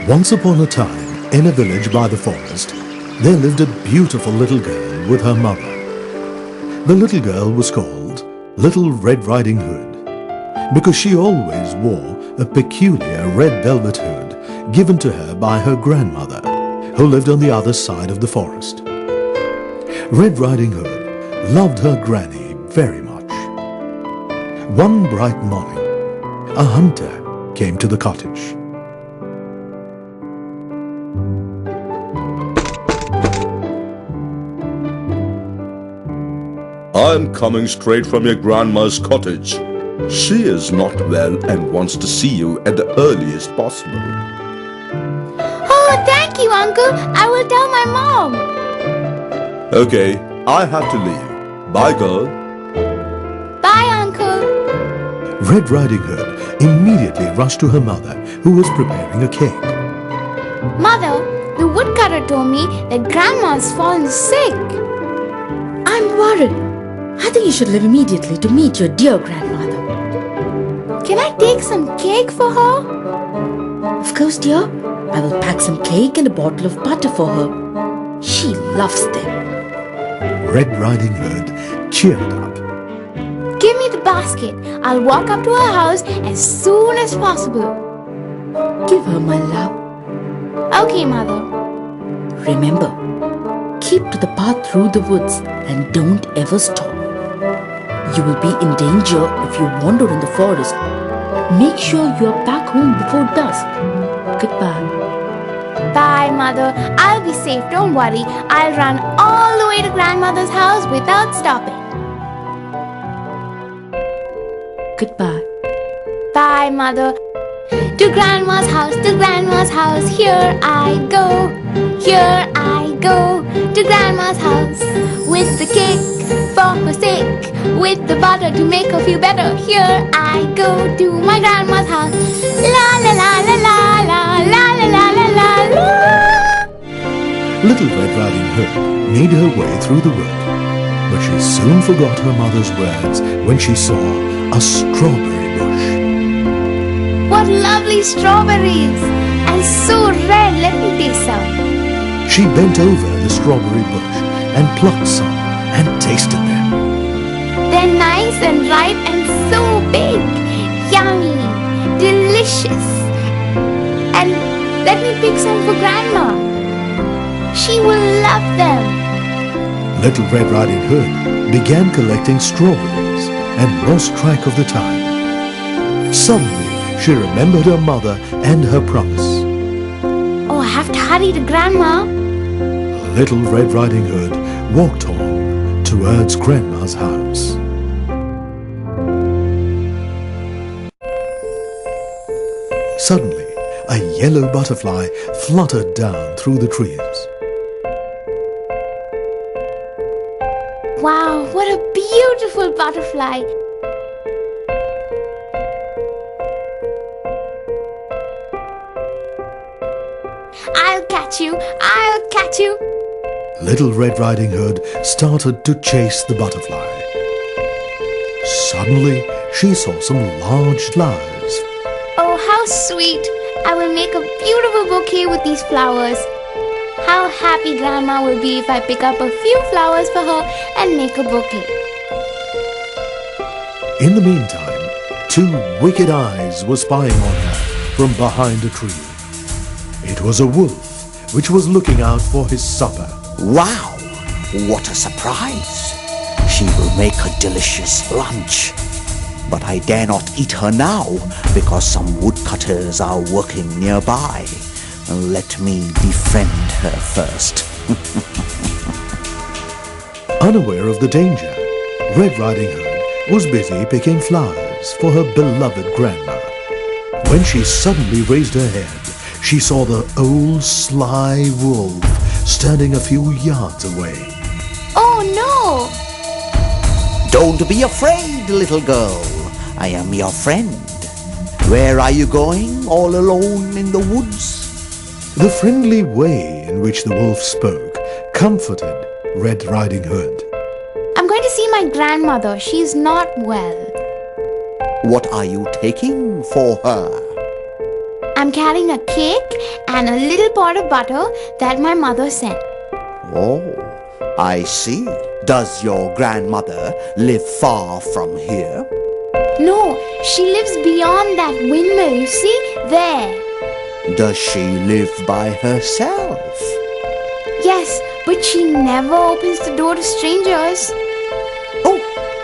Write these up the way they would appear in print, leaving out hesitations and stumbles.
Once upon a time, in a village by the forest, there lived a beautiful little girl with her mother. The little girl was called Little Red Riding Hood because she always wore a peculiar red velvet hood given to her by her grandmother, who lived on the other side of the forest. Red Riding Hood loved her granny very much. One bright morning, a hunter came to the cottage. I'm coming straight from your grandma's cottage. She is not well and wants to see you at the earliest possible. Oh, thank you, Uncle. I will tell my mom. Okay, I have to leave. Bye, girl. Bye, Uncle. Red Riding Hood immediately rushed to her mother, who was preparing a cake. Mother, the woodcutter told me that Grandma's fallen sick. I'm worried. I think you should leave immediately to meet your dear grandmother. Can I take some cake for her? Of course, dear. I will pack some cake and a bottle of butter for her. She loves them. Red Riding Hood cheered up. Give me the basket. I'll walk up to her house as soon as possible. Give her my love. Okay, Mother. Remember, keep to the path through the woods and don't ever stop. You will be in danger if you wander in the forest. Make sure you are back home before dusk. Goodbye. Bye, Mother. I'll be safe. Don't worry. I'll run all the way to Grandmother's house without stopping. Goodbye. Bye, Mother. To Grandma's house, here I go. Here I go to Grandma's house with the cake for her sake, with the butter to make her feel better. Here I go to my grandma's house. La la la la la la la la la la la. Little Red Riding Hood made her way through the wood, but she soon forgot her mother's words when she saw a strawberry bush. What lovely strawberries! And so red, let me taste some. She bent over the strawberry bush and plucked some and tasted them. They're nice and ripe and so big. Yummy, delicious. And let me pick some for Grandma. She will love them. Little Red Riding Hood began collecting strawberries and lost track of the time. Suddenly, she remembered her mother and her promise. Oh, I have to hurry to Grandma. Little Red Riding Hood walked on towards Grandma's house. Suddenly, a yellow butterfly fluttered down through the trees. Wow, what a beautiful butterfly. I'll catch you, I'll catch you. Little Red Riding Hood started to chase the butterfly. Suddenly, she saw some large flowers. Oh, how sweet. I will make a beautiful bouquet with these flowers. How happy Grandma will be if I pick up a few flowers for her and make a bouquet. In the meantime, two wicked eyes were spying on her from behind a tree. It was a wolf which was looking out for his supper. Wow! What a surprise! She will make a delicious lunch. But I dare not eat her now because some woodcutters are working nearby. Let me befriend her first. Unaware of the danger, Red Riding Hood was busy picking flowers for her beloved grandma. When she suddenly raised her head, she saw the old sly wolf standing a few yards away. Oh no! Don't be afraid, little girl. I am your friend. Where are you going, all alone in the woods? The friendly way in which the wolf spoke comforted Red Riding Hood. I'm going to see my grandmother. She's not well. What are you taking for her? I'm carrying a cake and a little pot of butter that my mother sent. Oh, I see. Does your grandmother live far from here? No, she lives beyond that windmill, you see? There. Does she live by herself? Yes, but she never opens the door to strangers. Oh,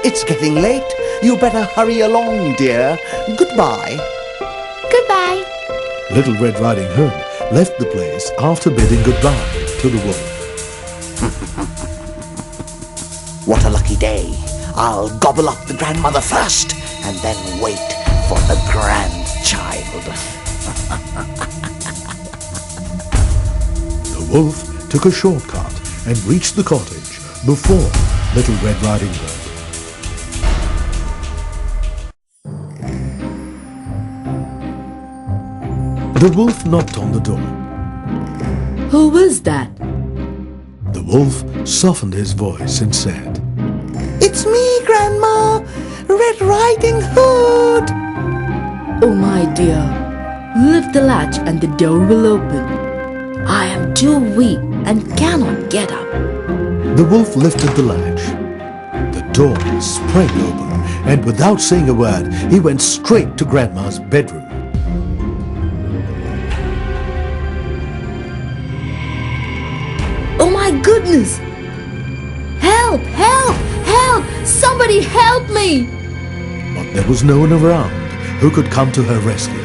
it's getting late. You better hurry along, dear. Goodbye. Goodbye. Little Red Riding Hood left the place after bidding goodbye to the wolf. What a lucky day. I'll gobble up the grandmother first and then wait for the grandchild. The wolf took a shortcut and reached the cottage before Little Red Riding Hood. The wolf knocked on the door. Who is that? The wolf softened his voice and said, It's me, Grandma, Red Riding Hood. Oh my dear, lift the latch and the door will open. I am too weak and cannot get up. The wolf lifted the latch. The door sprang open, and without saying a word, he went straight to Grandma's bedroom. Oh my goodness! Help! Help! Help! Somebody help me! But there was no one around who could come to her rescue.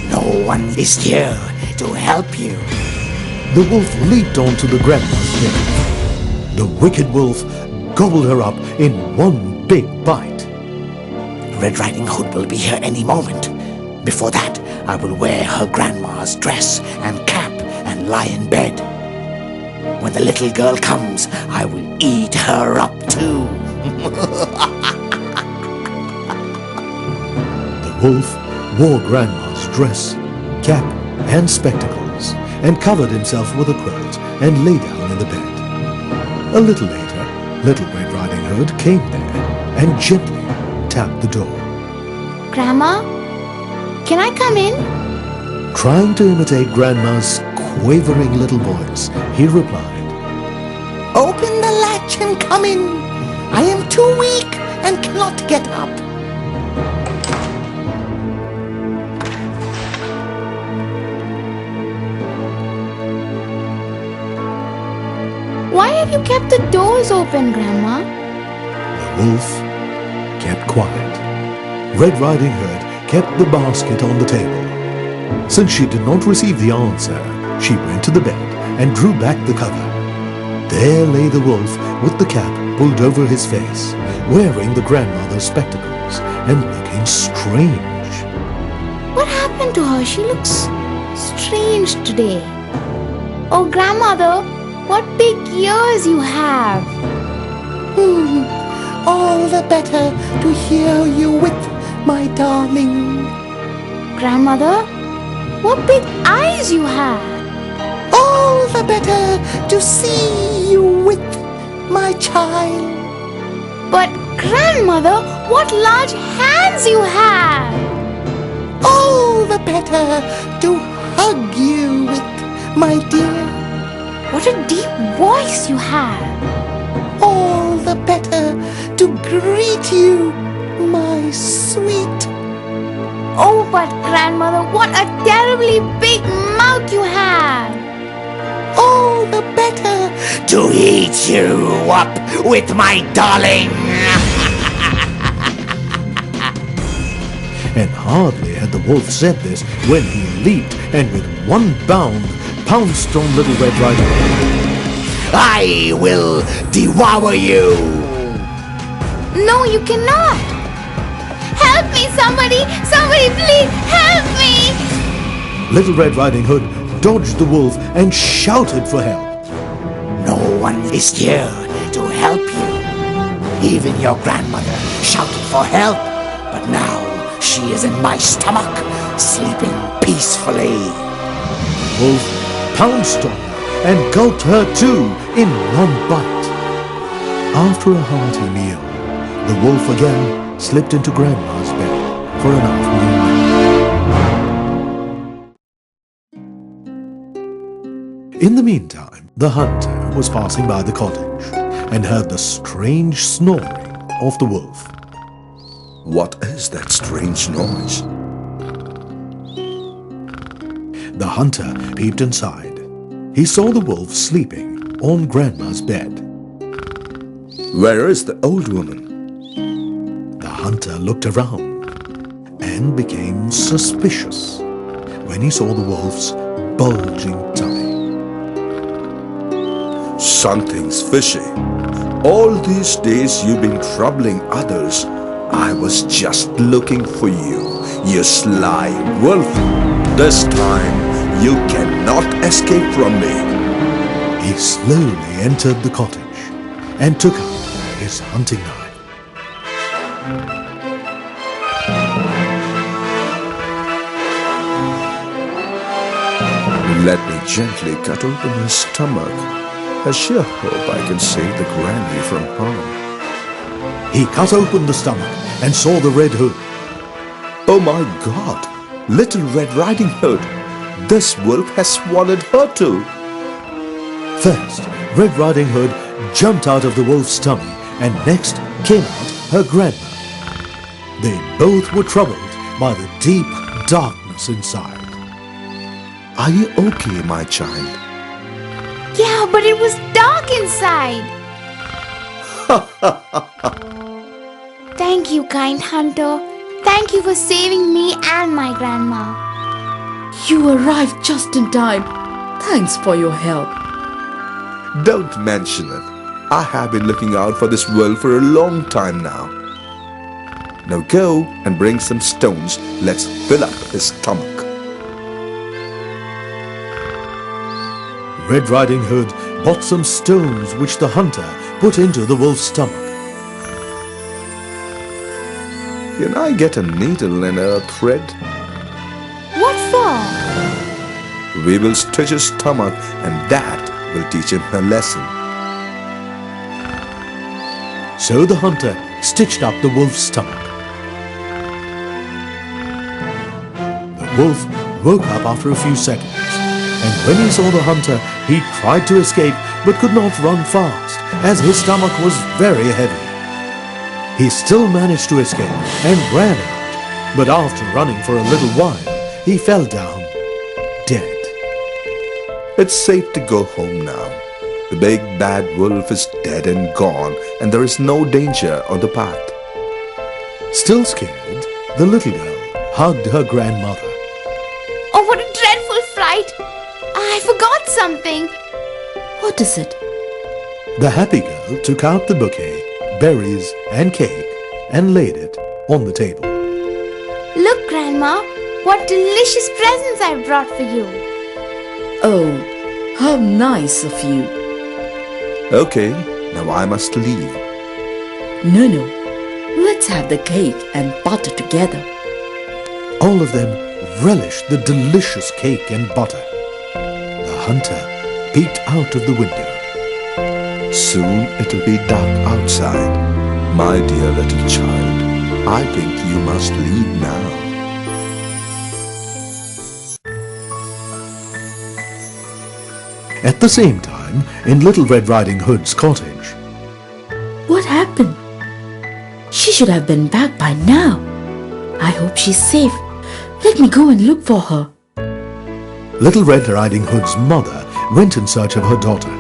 No one is here to help you. The wolf leaped onto the grandma's bed. The wicked wolf gobbled her up in one big bite. Red Riding Hood will be here any moment. Before that, I will wear her grandma's dress and cap and lie in bed. When the little girl comes, I will eat her up too. The wolf wore Grandma's dress, cap, and spectacles, and covered himself with a quilt and lay down in the bed. A little later, Little Red Riding Hood came there and gently tapped the door. Grandma, can I come in? Trying to imitate Grandma's quavering little voice, he replied, Open the latch and come in. I am too weak and cannot get up. Why have you kept the doors open, Grandma? The wolf kept quiet. Red Riding Hood kept the basket on the table. Since she did not receive the answer, she went to the bed and drew back the cover. There lay the wolf with the cap pulled over his face, wearing the grandmother's spectacles and looking strange. What happened to her? She looks strange today. Oh, Grandmother, what big ears you have. All the better to hear you with, my darling. Grandmother, what big eyes you have. All the better to see you with, my child. But Grandmother, what large hands you have. All the better to hug you with, my dear. What a deep voice you have. All the better to greet you, my sweet. Oh, but Grandmother, what a terribly big mouth you have. All the better to eat you up with my darling. And hardly had the wolf said this when he leaped and with one bound pounced on Little Red Riding Hood. I will devour you. No, you cannot. Help Help me, somebody! Somebody, please help me! Little Red Riding Hood dodged the wolf and shouted for help. No one is here to help you. Even your grandmother shouted for help, but now she is in my stomach, sleeping peacefully. Wolf pounced on her and gulped her too in one bite. After a hearty meal, the wolf again slipped into Grandma's bed for an afternoon nap. In the meantime, the hunter was passing by the cottage and heard the strange snoring of the wolf. What is that strange noise? The hunter peeped inside. He saw the wolf sleeping on Grandma's bed. Where is the old woman? The hunter looked around and became suspicious when he saw the wolf's bulging tummy. Something's fishy. All these days you've been troubling others. I was just looking for you, you sly wolf. This time you cannot escape from me. He slowly entered the cottage and took out his hunting knife. Let me gently cut open his stomach. I sure hope I can save the granny from harm. He cut open the stomach and saw the Red Hood. Oh my God! Little Red Riding Hood! This wolf has swallowed her too! First, Red Riding Hood jumped out of the wolf's tummy and next came out her grandma. They both were troubled by the deep darkness inside. Are you okay, my child? Yeah, but it was dark inside. Thank you, kind hunter. Thank you for saving me and my grandma. You arrived just in time. Thanks for your help. Don't mention it. I have been looking out for this wolf for a long time now. Now go and bring some stones. Let's fill up his stomach. Red Riding Hood bought some stones which the hunter put into the wolf's stomach. Can I get a needle and a thread? What for? We will stitch his stomach and that will teach him a lesson. So the hunter stitched up the wolf's stomach. The wolf woke up after a few seconds, and when he saw the hunter, he tried to escape but could not run fast, as his stomach was very heavy. He still managed to escape and ran out, but after running for a little while, he fell down dead. It's safe to go home now. The big bad wolf is dead and gone, and there is no danger on the path. Still scared, the little girl hugged her grandmother. Oh, what a dreadful fright! I forgot something. What is it? The happy girl took out the bouquet, berries and cake and laid it on the table. Look, Grandma, what delicious presents I brought for you. Oh, how nice of you. Okay, now I must leave. No, no. Let's have the cake and butter together. All of them relished the delicious cake and butter. The hunter peeked out of the window. Soon it'll be dark outside. My dear little child, I think you must leave now. At the same time, in Little Red Riding Hood's cottage, What happened? She should have been back by now. I hope she's safe. Let me go and look for her. Little Red Riding Hood's mother went in search of her daughter.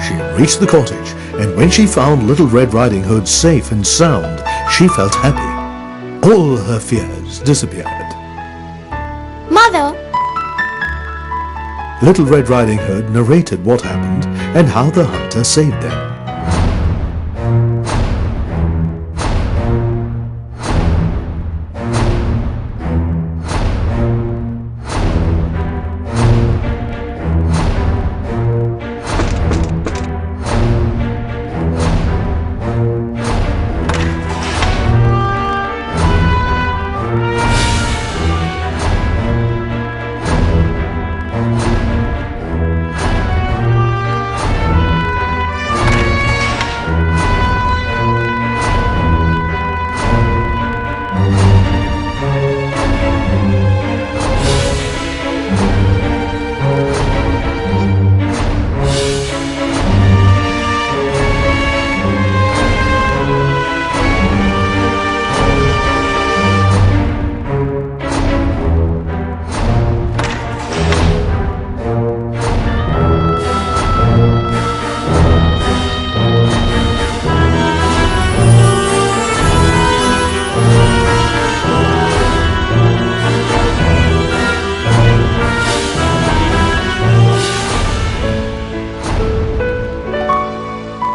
She reached the cottage, and when she found Little Red Riding Hood safe and sound, she felt happy. All her fears disappeared. Mother, Little Red Riding Hood narrated what happened and how the hunter saved them.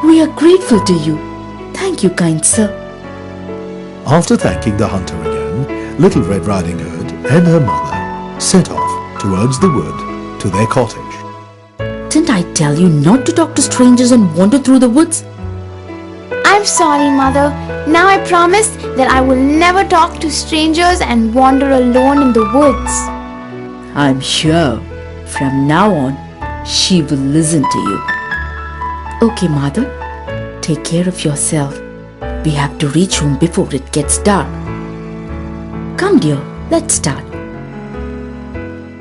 We are grateful to you. Thank you, kind sir. After thanking the hunter again, Little Red Riding Hood and her mother set off towards the wood to their cottage. Didn't I tell you not to talk to strangers and wander through the woods? I'm sorry, Mother. Now I promise that I will never talk to strangers and wander alone in the woods. I'm sure from now on she will listen to you. Okay, mother, take care of yourself. We have to reach home before it gets dark. Come, dear, let's start.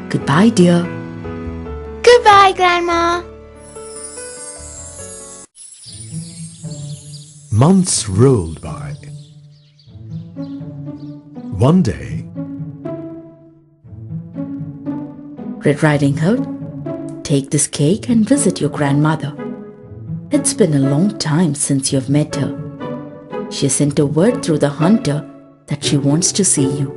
Goodbye, dear. Goodbye, Grandma. Months rolled by. One day, Red Riding Hood, take this cake and visit your grandmother. It's been a long time since you've met her. She sent a word through the hunter that she wants to see you.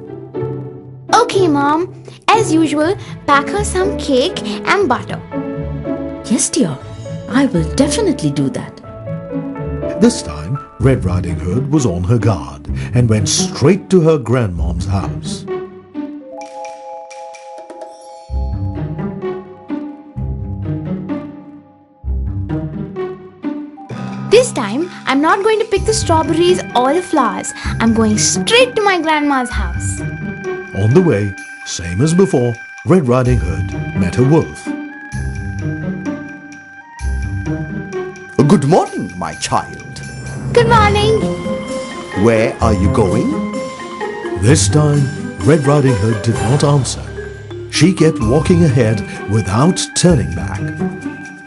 Okay, Mom. As usual, pack her some cake and butter. Yes, dear, I will definitely do that. this time Red Riding Hood was on her guard and went straight to her grandmom's house. This time, I'm not going to pick the strawberries or the flowers. I'm going straight to my grandma's house. On the way, same as before, Red Riding Hood met a wolf. Good morning, my child. Good morning. Where are you going? This time, Red Riding Hood did not answer. She kept walking ahead without turning back.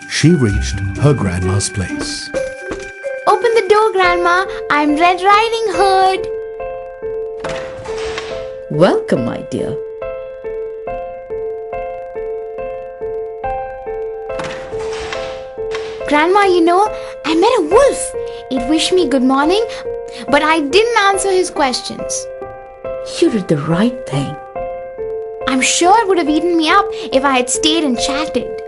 She reached her grandma's place. Open the door, Grandma. I'm Red Riding Hood. Welcome, my dear. Grandma, you know, I met a wolf. It wished me good morning, but I didn't answer his questions. You did the right thing. I'm sure it would have eaten me up if I had stayed and chatted.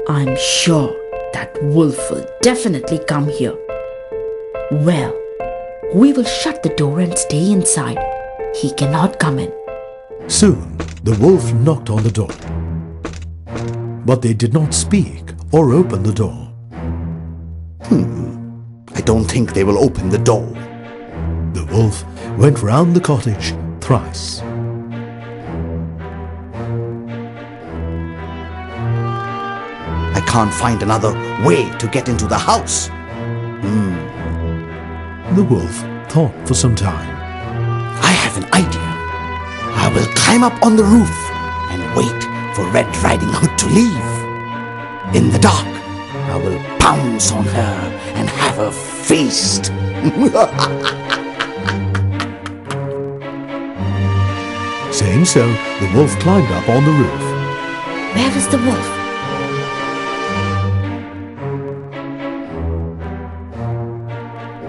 I'm sure that wolf will definitely come here. Well, we will shut the door and stay inside. He cannot come in. Soon, the wolf knocked on the door. But they did not speak or open the door. I don't think they will open the door. The wolf went round the cottage thrice. I can't find another way to get into the house. The wolf thought for some time. I have an idea. I will climb up on the roof and wait for Red Riding Hood to leave. In the dark, I will pounce on her and have her feast. Saying so, the wolf climbed up on the roof. Where is the wolf?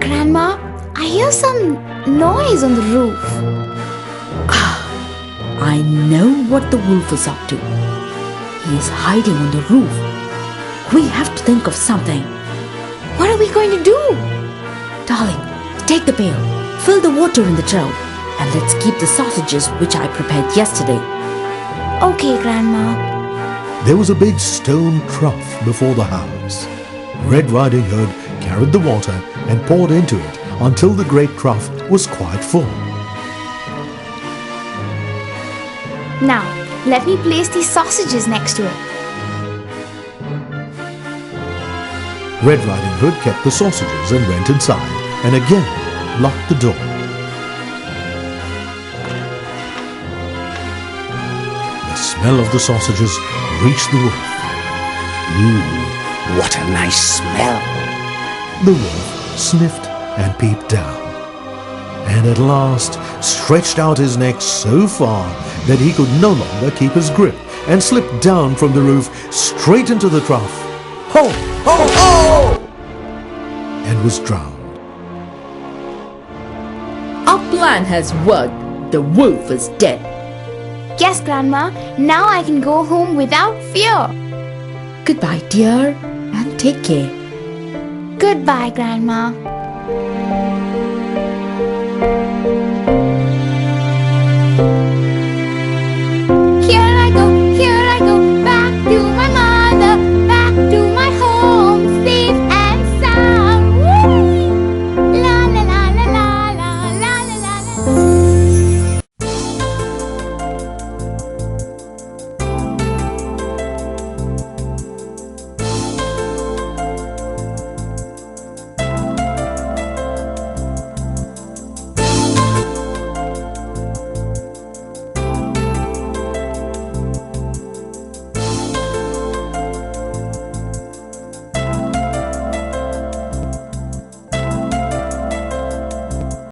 Grandma, I hear some noise on the roof. I know what the wolf is up to. He is hiding on the roof. We have to think of something. What are we going to do? Darling, take the pail, fill the water in the trough, and let's keep the sausages which I prepared yesterday. Okay, Grandma. There was a big stone trough before the house. Red Riding Hood carried the water and poured into it until the great trough was quite full. Now, let me place these sausages next to it. Red Riding Hood kept the sausages and went inside and again locked the door. The smell of the sausages reached the wolf. What a nice smell. The wolf sniffed and peeped down, and at last stretched out his neck so far that he could no longer keep his grip and slipped down from the roof straight into the trough. Ho! Ho! Ho! And was drowned. Our plan has worked. The wolf is dead. Yes, Grandma. Now I can go home without fear. Goodbye, dear, and take care. Goodbye, Grandma.